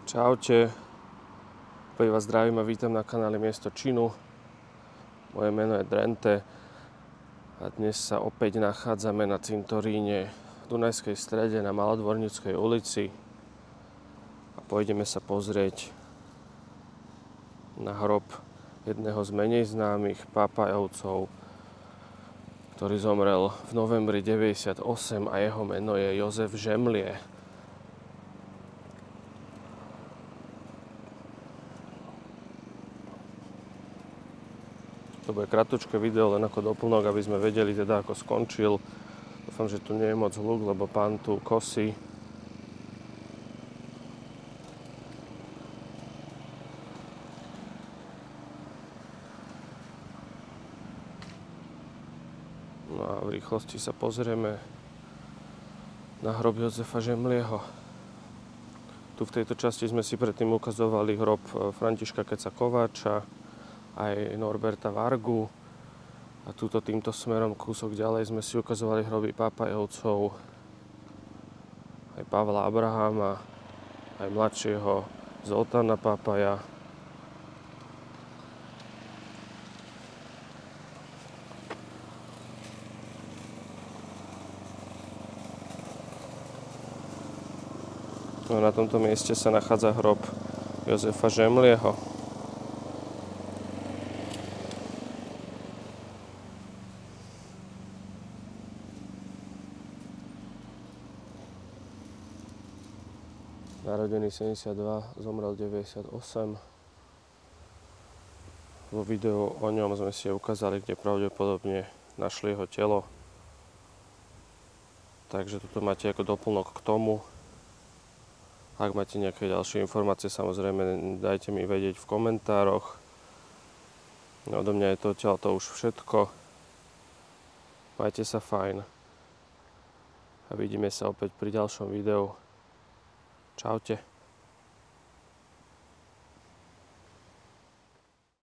Čaute, opäť vás zdravím a vítam na kanále Miesto činu. Moje meno je Drente a dnes sa opäť nachádzame na cintoríne v Dunajskej Strede na Malodvorníckej ulici a pôjdeme sa pozrieť na hrob jedného z menej známych Pápajovcov, ktorý zomrel v novembri 98 a jeho meno je Jozef Žemlie. To bude kratučké video, len ako doplnok, aby sme vedeli teda, ako skončil. Dúfam, že tu nie je moc hluk, lebo pán tu kosí. No a v rýchlosti sa pozrieme na hrob Jozefa Žemlieho. Tu v tejto časti sme si predtým ukazovali hrob Františka Keca Kováča, aj Norberta Vargu a túto týmto smerom kúsok ďalej sme si ukazovali hroby Pápajovcov, aj Pavla Abraháma, aj mladšieho Zoltána Pápaja. No, na tomto mieste sa nachádza hrob Jozefa Žemlieho. Narodený 72, zomrel 98. Vo videu o ňom sme si ukázali, kde pravdepodobne našli jeho telo. Takže toto máte ako doplnok k tomu. Ak máte nejaké ďalšie informácie, samozrejme dajte mi vedieť v komentároch. No, odo mňa je to odtiaľ to už všetko. Majte sa fajn. A vidíme sa opäť pri ďalšom videu. Čaute.